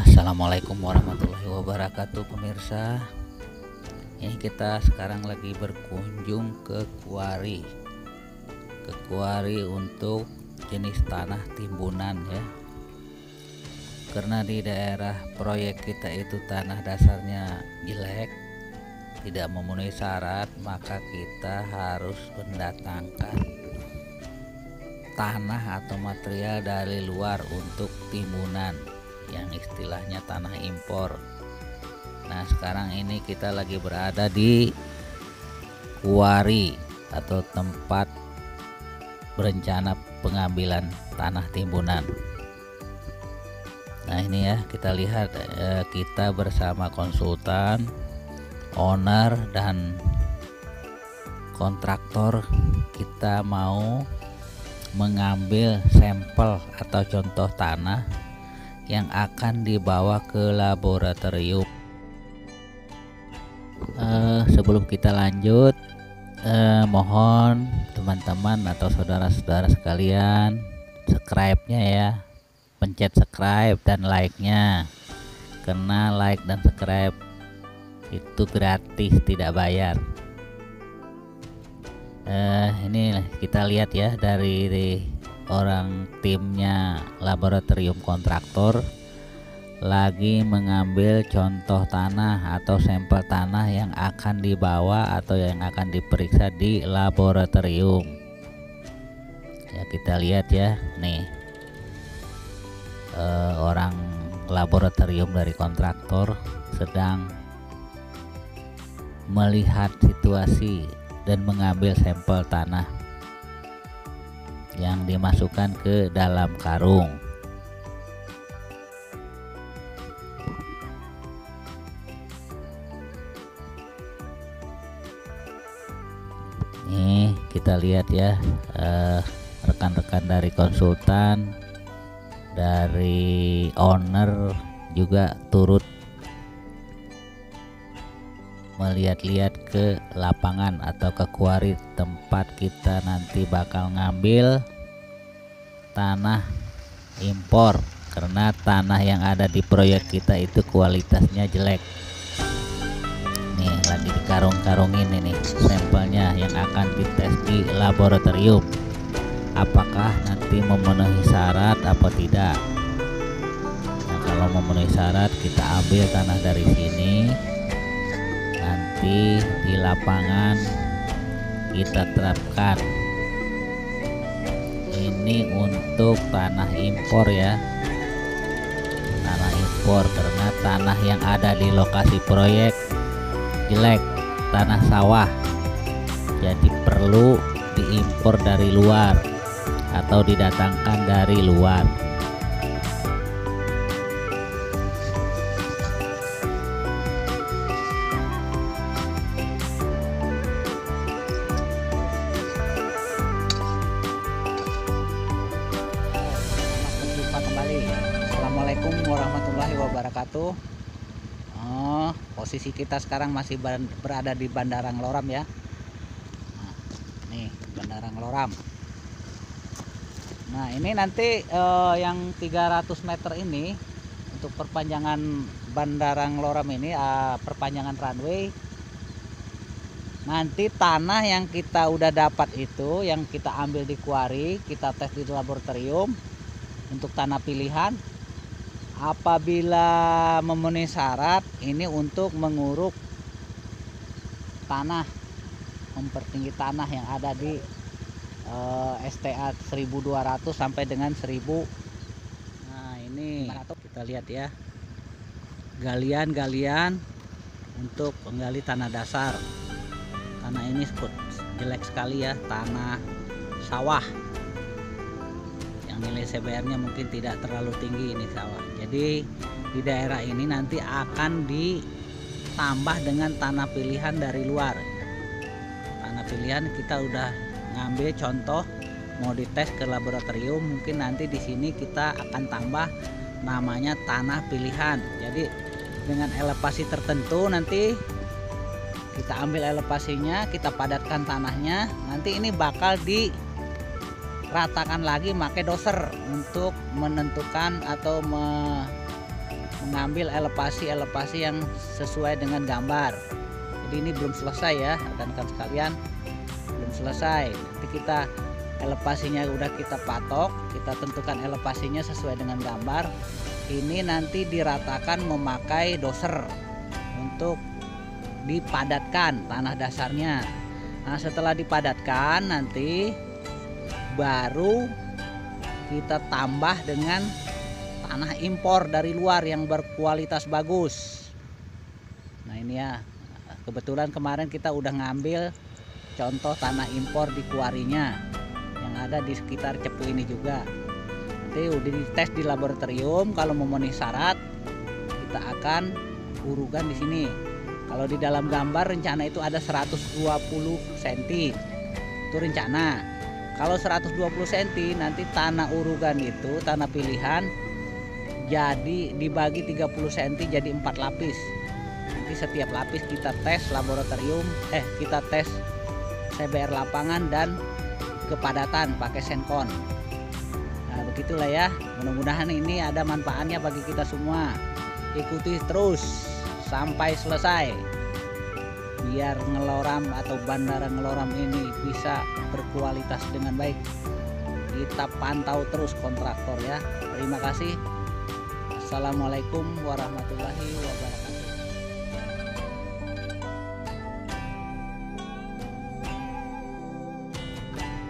Assalamualaikum warahmatullahi wabarakatuh pemirsa. Ini kita sekarang lagi berkunjung ke kuari untuk jenis tanah timbunan ya. Karena di daerah proyek kita itu tanah dasarnya jelek, tidak memenuhi syarat, maka kita harus mendatangkan tanah atau material dari luar untuk timbunan, yang istilahnya tanah impor. Nah, sekarang ini kita lagi berada di kuari atau tempat berencana pengambilan tanah timbunan. Nah, ini ya, kita lihat kita bersama konsultan, owner dan kontraktor. Kita mau mengambil sampel atau contoh tanah yang akan dibawa ke laboratorium. Sebelum kita lanjut, mohon teman-teman atau saudara-saudara sekalian subscribe-nya ya, pencet subscribe dan like-nya, karena like dan subscribe itu gratis, tidak bayar. Ini kita lihat ya, dari orang timnya laboratorium kontraktor lagi mengambil contoh tanah atau sampel tanah yang akan dibawa atau yang akan diperiksa di laboratorium. Ya, kita lihat ya, nih orang laboratorium dari kontraktor sedang melihat situasi dan mengambil sampel tanah yang dimasukkan ke dalam karung. Nih kita lihat ya, rekan-rekan dari konsultan, dari owner juga turut melihat-lihat ke lapangan atau ke kuari tempat kita nanti bakal ngambil tanah impor, karena tanah yang ada di proyek kita itu kualitasnya jelek. Nih lagi dikarung-karungin ini sampelnya yang akan dites di laboratorium, apakah nanti memenuhi syarat apa tidak. Nah, kalau memenuhi syarat kita ambil tanah dari sini, nanti di lapangan kita terapkan. Ini untuk tanah impor ya, tanah impor, karena tanah yang ada di lokasi proyek jelek, tanah sawah, jadi perlu diimpor dari luar atau didatangkan dari luar. Berjumpa kembali. Assalamualaikum warahmatullahi wabarakatuh. Posisi kita sekarang masih berada di Bandara Ngloram ya. Nah, nih Bandara Ngloram. Nah, ini nanti yang 300 meter ini untuk perpanjangan Bandara Ngloram ini, perpanjangan runway. Nanti tanah yang kita udah dapat itu, yang kita ambil di kuari, kita tes di laboratorium untuk tanah pilihan. Apabila memenuhi syarat, ini untuk menguruk tanah, mempertinggi tanah yang ada di STA 1200 sampai dengan 1000. Nah, ini kita lihat ya, galian-galian untuk menggali tanah dasar. Tanah ini jelek sekali ya, tanah sawah yang nilai CBR-nya mungkin tidak terlalu tinggi, ini sawah. Jadi di daerah ini nanti akan ditambah dengan tanah pilihan dari luar. Tanah pilihan kita udah ngambil contoh, mau dites ke laboratorium, mungkin nanti di sini kita akan tambah namanya tanah pilihan. Jadi dengan elevasi tertentu nanti kita ambil elevasinya, kita padatkan tanahnya, nanti ini bakal di ratakan lagi pakai doser untuk menentukan atau mengambil elevasi yang sesuai dengan gambar. Jadi ini belum selesai ya rekan-rekan sekalian, belum selesai. Nanti kita elevasinya udah kita patok, kita tentukan elevasinya sesuai dengan gambar. Ini nanti diratakan memakai doser untuk dipadatkan tanah dasarnya. Nah, setelah dipadatkan nanti baru kita tambah dengan tanah impor dari luar yang berkualitas bagus. Nah ini ya, kebetulan kemarin kita udah ngambil contoh tanah impor di kuarinya yang ada di sekitar Cepu ini juga. Nanti udah dites di laboratorium, kalau memenuhi syarat kita akan urugan di sini. Kalau di dalam gambar rencana itu ada 120 cm, itu rencana. Kalau 120 cm nanti tanah urugan itu, tanah pilihan, jadi dibagi 30 cm jadi 4 lapis. Nanti setiap lapis kita tes laboratorium, kita tes CBR lapangan dan kepadatan pakai Sencon. Nah begitulah ya, mudah-mudahan ini ada manfaatnya bagi kita semua. Ikuti terus sampai selesai biar Ngeloram atau Bandara Ngeloram ini bisa berkualitas dengan baik. Kita pantau terus kontraktor ya. Terima kasih. Assalamualaikum warahmatullahi wabarakatuh.